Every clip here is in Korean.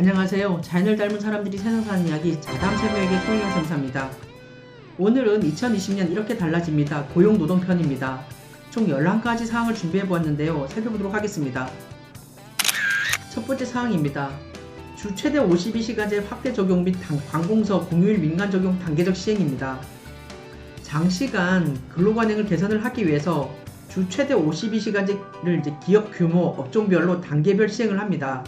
안녕하세요. 자연을 닮은 사람들이 세상 사는 이야기 자담세무에게 송혜경 쌤사입니다. 오늘은 2020년 이렇게 달라집니다. 고용노동 편입니다. 총 11가지 사항을 준비해 보았는데요. 살펴보도록 하겠습니다. 첫 번째 사항입니다. 주 최대 52시간제 확대 적용 및 관공서 공휴일 민간 적용 단계적 시행입니다. 장시간 근로관행을 개선을 하기 위해서 주 최대 52시간제를 기업 규모, 업종별로 단계별 시행을 합니다.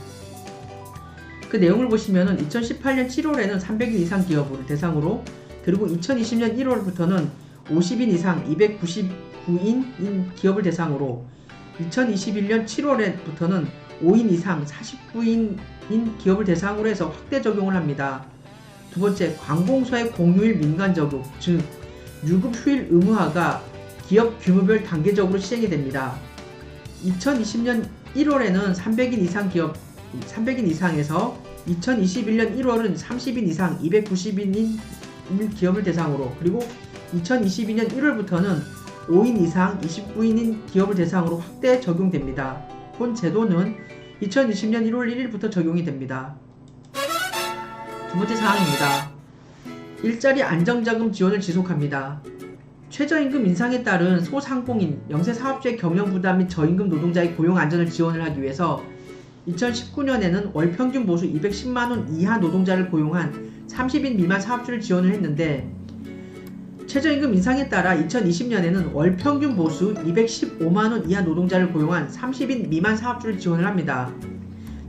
그 내용을 보시면은 2018년 7월에는 300인 이상 기업을 대상으로, 그리고 2020년 1월부터는 50인 이상 299인 기업을 대상으로, 2021년 7월부터는 5인 이상 49인인 기업을 대상으로 해서 확대 적용을 합니다. 두 번째, 관공서의 공휴일 민간 적용, 즉 유급 휴일 의무화가 기업 규모별 단계적으로 시행이 됩니다. 2020년 1월에는 300인 이상 기업 300인 이상에서 2021년 1월은 30인 이상 290인인 기업을 대상으로, 그리고 2022년 1월부터는 5인 이상 29인인 기업을 대상으로 확대 적용됩니다. 본 제도는 2020년 1월 1일부터 적용이 됩니다. 두 번째 사항입니다. 일자리 안정자금 지원을 지속합니다. 최저임금 인상에 따른 소상공인, 영세사업주의 경영부담 및 저임금 노동자의 고용 안전을 지원을 하기 위해서 2019년에는 월 평균 보수 210만원 이하 노동자를 고용한 30인 미만 사업주를 지원을 했는데, 최저임금 인상에 따라 2020년에는 월 평균 보수 215만원 이하 노동자를 고용한 30인 미만 사업주를 지원을 합니다.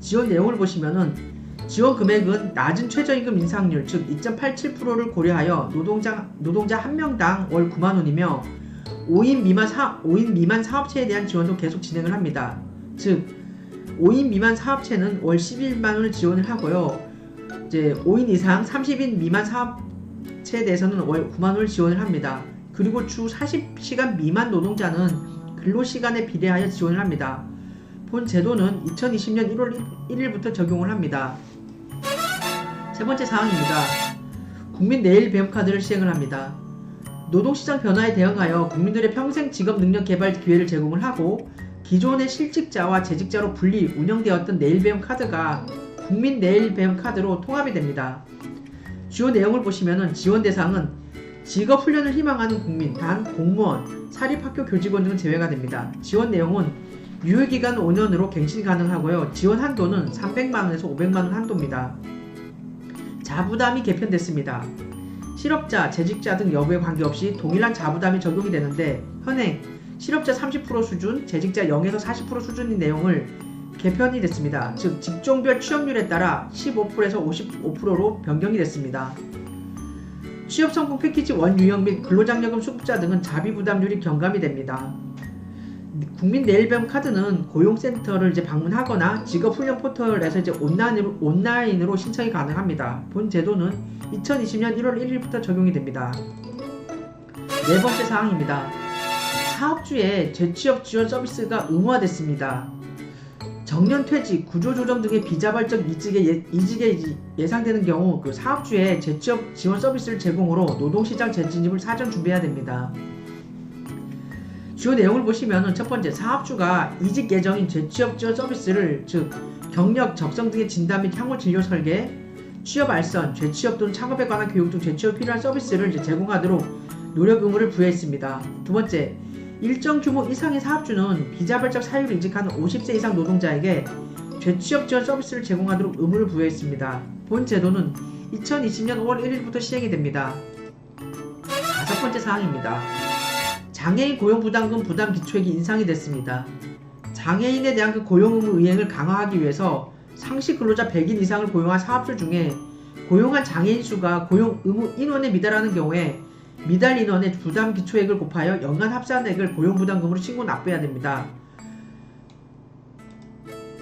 지원 내용을 보시면은 지원 금액은 낮은 최저임금 인상률, 즉 2.87%를 고려하여 노동자 1명당 월 9만원이며 5인 미만 사업체에 대한 지원도 계속 진행을 합니다. 즉 5인 미만 사업체는 월 11만원을 지원을 하고요. 이제 5인 이상 30인 미만 사업체에 대해서는 월 9만원을 지원을 합니다. 그리고 주 40시간 미만 노동자는 근로시간에 비례하여 지원을 합니다. 본 제도는 2020년 1월 1일부터 적용을 합니다. 세 번째 사항입니다. 국민 내일 배움카드를 시행을 합니다. 노동시장 변화에 대응하여 국민들의 평생 직업 능력 개발 기회를 제공을 하고, 기존의 실직자와 재직자로 분리 운영되었던 내일배움 카드가 국민 내일배움 카드로 통합이 됩니다. 주요 내용을 보시면은 지원 대상은 직업 훈련을 희망하는 국민, 단 공무원, 사립학교 교직원 등은 제외가 됩니다. 지원 내용은 유효기간 5년으로 갱신 가능하고요. 지원 한도는 300만원에서 500만원 한도입니다. 자부담이 개편됐습니다. 실업자, 재직자 등 여부에 관계없이 동일한 자부담이 적용이 되는데, 현행 실업자 30% 수준, 재직자 0에서 40% 수준인 내용을 개편이 됐습니다. 즉 직종별 취업률에 따라 15%에서 55%로 변경이 됐습니다. 취업성공 패키지 원유형 및 근로장려금 수급자 등은 자비부담률이 경감이 됩니다. 국민 내일배움 카드는 고용센터를 방문하거나 직업훈련 포털에서 온라인으로 신청이 가능합니다. 본 제도는 2020년 1월 1일부터 적용이 됩니다. 네 번째 사항입니다. 사업주의 재취업 지원 서비스가 의무화됐습니다. 정년퇴직, 구조조정 등의 비자발적 이직에 예상되는 경우 사업주의 재취업 지원 서비스를 제공으로 노동시장 재진입을 사전 준비해야 됩니다. 주요 내용을 보시면 첫 번째, 사업주가 이직 예정인 재취업 지원 서비스를, 즉 경력, 적성 등의 진단 및 향후 진료 설계, 취업 알선, 재취업 또는 창업에 관한 교육 등 재취업에 필요한 서비스를 제공하도록 노력 의무를 부여했습니다. 두 번째, 일정 규모 이상의 사업주는 비자발적 사유로 이직하는 50세 이상 노동자에게 재취업 지원 서비스를 제공하도록 의무를 부여했습니다. 본 제도는 2020년 5월 1일부터 시행이 됩니다. 다섯 번째 사항입니다. 장애인 고용부담금 부담 기초액이 인상이 됐습니다. 장애인에 대한 고용 의무 이행을 강화하기 위해서 상시 근로자 100인 이상을 고용한 사업주 중에 고용한 장애인 수가 고용 의무 인원에 미달하는 경우에 미달 인원의 부담 기초액을 곱하여 연간 합산액을 고용부담금으로 신고 납부해야 됩니다.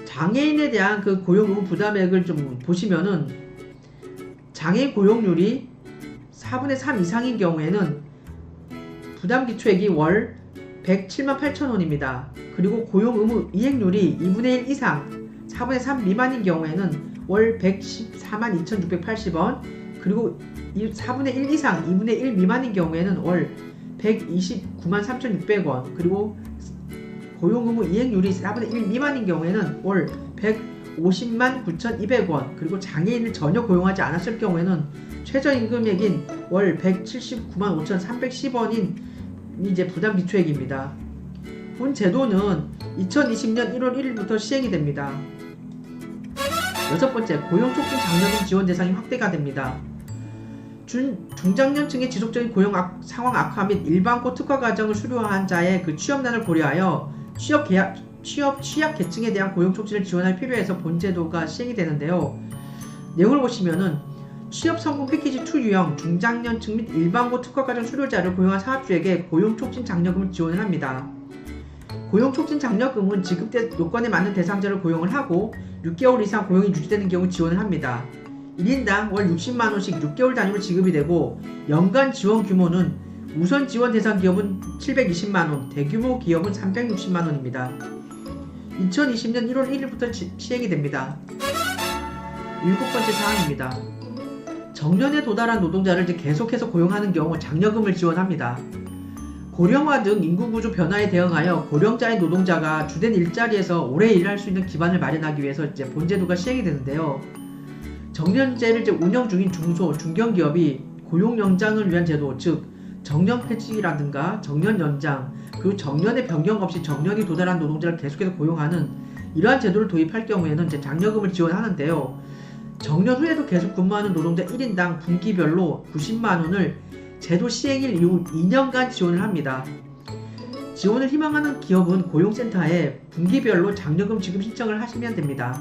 장애인에 대한 고용 의무 부담액을 좀 보시면은, 장애인 고용률이 4분의 3 이상인 경우에는 부담 기초액이 월 107만 8천원입니다. 그리고 고용 의무 이행률이 2분의 1 이상 4분의 3 미만인 경우에는 월 114만 2,680원, 그리고 4분의 1 이상 2분의 1 미만인 경우에는 월 129만 3,600원, 그리고 고용 의무 이행률이 4분의 1 미만인 경우에는 월 50만 9,200원, 그리고 장애인을 전혀 고용하지 않았을 경우에는 최저임금액인 월 179만 5,310원인 이제 부담 기초액입니다. 본 제도는 2020년 1월 1일부터 시행이 됩니다. 여섯 번째, 고용촉진 장려금 지원 대상이 확대가 됩니다. 중장년층의 지속적인 상황 악화 및 일반고 특화 과정을 수료한 자의 그 취업난을 고려하여 취약 계층에 대한 고용 촉진을 지원할 필요해서 본 제도가 시행이 되는데요. 내용을 보시면은 취업 성공 패키지 2 유형 중장년층 및 일반고 특화 과정 수료자를 고용한 사업주에게 고용 촉진 장려금을 지원을 합니다. 고용 촉진 장려금은 지급 요건에 맞는 대상자를 고용을 하고 6개월 이상 고용이 유지되는 경우 지원을 합니다. 1인당 월 60만원씩 6개월 단위로 지급이 되고, 연간 지원 규모는 우선 지원 대상 기업은 720만원, 대규모 기업은 360만원입니다. 2020년 1월 1일부터 시행이 됩니다. 일곱 번째 사항입니다. 정년에 도달한 노동자를 계속해서 고용하는 경우 장려금을 지원합니다. 고령화 등 인구구조 변화에 대응하여 고령자의 노동자가 주된 일자리에서 오래 일할 수 있는 기반을 마련하기 위해서 이제 본제도가 시행이 되는데요. 정년제를 운영 중인 중소, 중견기업이 고용 연장을 위한 제도, 즉 정년 폐지라든가 정년 연장, 그리고 정년의 변경 없이 정년이 도달한 노동자를 계속해서 고용하는 이러한 제도를 도입할 경우에는 이제 장려금을 지원하는데요. 정년 후에도 계속 근무하는 노동자 1인당 분기별로 90만원을 제도 시행일 이후 2년간 지원을 합니다. 지원을 희망하는 기업은 고용센터에 분기별로 장려금 지급 신청을 하시면 됩니다.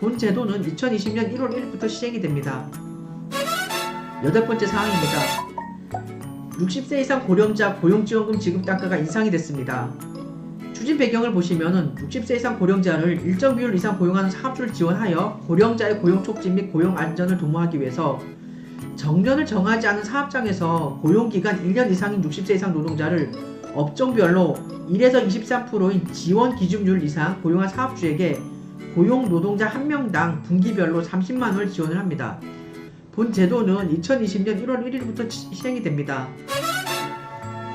본 제도는 2020년 1월 1일부터 시행이 됩니다. 여덟 번째 사항입니다. 60세 이상 고령자 고용지원금 지급 단가가 인상이 됐습니다. 추진 배경을 보시면은 60세 이상 고령자를 일정 비율 이상 고용하는 사업주를 지원하여 고령자의 고용 촉진 및 고용 안전을 도모하기 위해서 정년을 정하지 않은 사업장에서 고용기간 1년 이상인 60세 이상 노동자를 업종별로 1에서 23%인 지원 기준율 이상 고용한 사업주에게 고용 노동자 1명당 분기별로 30만원을 지원을 합니다. 본 제도는 2020년 1월 1일부터 시행이 됩니다.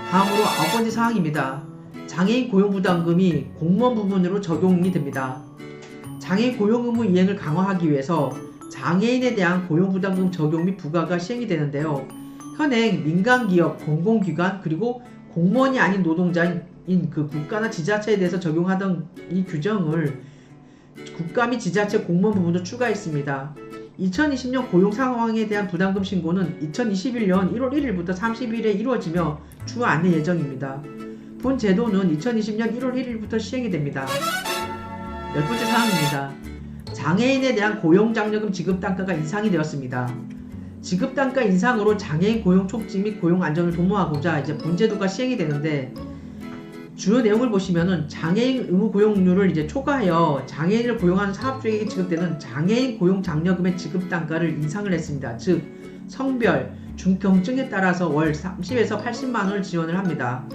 다음으로 아홉 번째 사항입니다. 장애인 고용부담금이 공무원 부문으로 적용이 됩니다. 장애인 고용 의무 이행을 강화하기 위해서 장애인에 대한 고용부담금 적용 및 부과가 시행이 되는데요. 현행 민간기업, 공공기관, 그리고 공무원이 아닌 노동자인 그 국가나 지자체에 대해서 적용하던 이 규정을 국가 및 지자체 공무원 부문도 추가했습니다. 2020년 고용 상황에 대한 부담금 신고는 2021년 1월 1일부터 30일에 이루어지며 추후 안내 예정입니다. 본 제도는 2020년 1월 1일부터 시행이 됩니다. 열 번째 사항입니다. 장애인에 대한 고용장려금 지급 단가가 인상이 되었습니다. 지급 단가 인상으로 장애인 고용 촉진 및 고용 안전을 도모하고자 이제 본 제도가 시행이 되는데, 주요 내용을 보시면은 장애인 의무 고용률을 이제 초과하여 장애인을 고용하는 사업주에게 지급되는 장애인 고용 장려금의 지급 단가를 인상을 했습니다. 즉 성별, 중경증에 따라서 월 30에서 80만원을 지원을 합니다.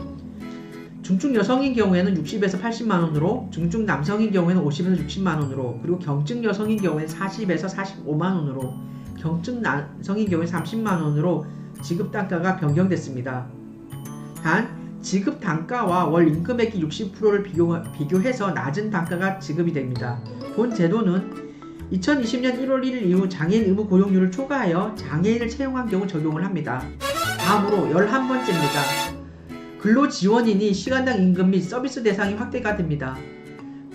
중증 여성인 경우에는 60에서 80만원으로, 중증 남성인 경우에는 50에서 60만원으로, 그리고 경증 여성인 경우에는 40에서 45만원으로, 경증 남성인 경우에 30만원으로 지급 단가가 변경됐습니다. 단 지급 단가와 월 임금액이 60%를 비교해서 낮은 단가가 지급이 됩니다. 본 제도는 2020년 1월 1일 이후 장애인 의무 고용률을 초과하여 장애인을 채용한 경우 적용을 합니다. 다음으로 11번째입니다. 근로지원인이 시간당 임금 및 서비스 대상이 확대가 됩니다.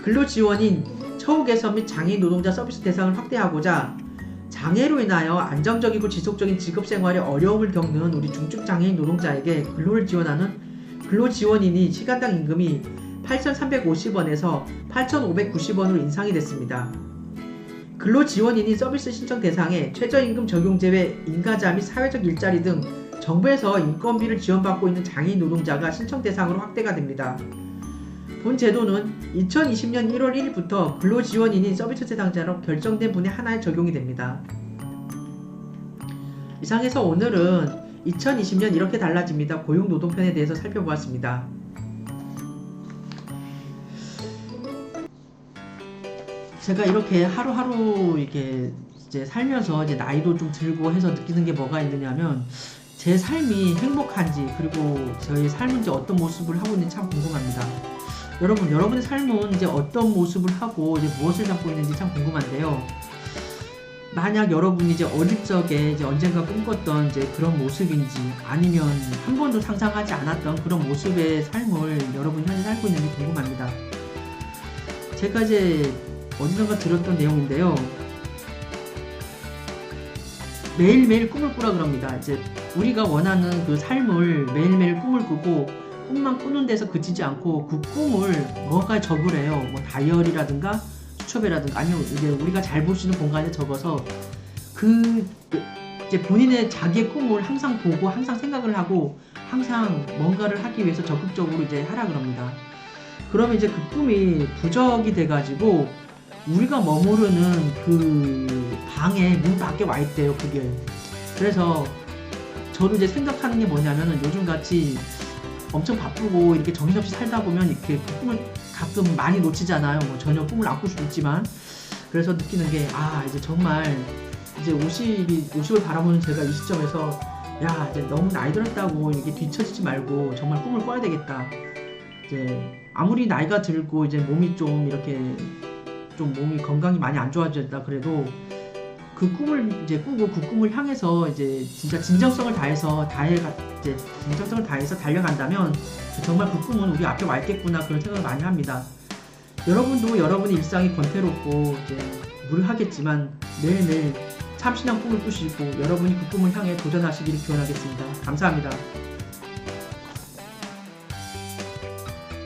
근로지원인 처우 개선 및 장애인 노동자 서비스 대상을 확대하고자 장애로 인하여 안정적이고 지속적인 직업생활에 어려움을 겪는 우리 중증장애인 노동자에게 근로를 지원하는 근로지원인이 시간당 임금이 8,350원에서 8,590원으로 인상이 됐습니다. 근로지원인이 서비스 신청 대상에 최저임금 적용 제외 인가자 및 사회적 일자리 등 정부에서 인건비를 지원받고 있는 장애인 노동자가 신청 대상으로 확대가 됩니다. 본 제도는 2020년 1월 1일부터 근로지원인이 서비스 대상자로 결정된 분야 하나에 적용이 됩니다. 이상해서 오늘은 2020년 이렇게 달라집니다. 고용노동편에 대해서 살펴보았습니다. 제가 이렇게 하루하루 이렇게 이제 살면서 이제 나이도 좀 들고 해서 느끼는 게 뭐가 있느냐면, 제 삶이 행복한지, 그리고 저희 삶은 이제 어떤 모습을 하고 있는지 참 궁금합니다. 여러분, 여러분의 삶은 이제 어떤 모습을 하고 이제 무엇을 담고 있는지 참 궁금한데요. 만약 여러분이 이제 어릴 적에 이제 언젠가 꿈꿨던 이제 그런 모습인지, 아니면 한 번도 상상하지 않았던 그런 모습의 삶을 여러분이 현재 살고 있는지 궁금합니다. 제가 이제 어디선가 들었던 내용인데요. 매일매일 꿈을 꾸라 그럽니다. 이제 우리가 원하는 그 삶을 매일매일 꿈을 꾸고, 꿈만 꾸는 데서 그치지 않고 그 꿈을 뭐가 적으래요. 뭐 다이어리라든가 수첩에라든가, 아니면 이제 우리가 잘 볼 수 있는 공간에 적어서 그 이제 본인의 자기의 꿈을 항상 보고 항상 생각을 하고 항상 뭔가를 하기 위해서 적극적으로 이제 하라 그럽니다. 그러면 이제 그 꿈이 부적이 돼가지고 우리가 머무르는 그 방에 문 밖에 와 있대요, 그게. 그래서 저도 이제 생각하는 게 뭐냐면은, 요즘같이 엄청 바쁘고 이렇게 정신없이 살다 보면 이렇게 그 꿈을 가끔 많이 놓치잖아요. 뭐 전혀 꿈을 안 꿀 수도 있지만. 그래서 느끼는 게, 이제 정말 이제 50을 바라보는 제가 이 시점에서, 야, 이제 너무 나이 들었다고 이렇게 뒤처지지 말고 정말 꿈을 꿔야 되겠다. 이제 아무리 나이가 들고 이제 몸이 좀 이렇게 몸이 건강이 많이 안 좋아졌다 그래도 그 꿈을 이제 꾸고 그 꿈을 향해서 이제 진짜 진정성을 다해서 달려간다면 정말 그 꿈은 우리 앞에 와 있겠구나, 그런 생각을 많이 합니다. 여러분도 여러분의 일상이 권태롭고 이제 무료하겠지만 매일매일 참신한 꿈을 꾸시고 여러분이 그 꿈을 향해 도전하시기를 기원하겠습니다. 감사합니다.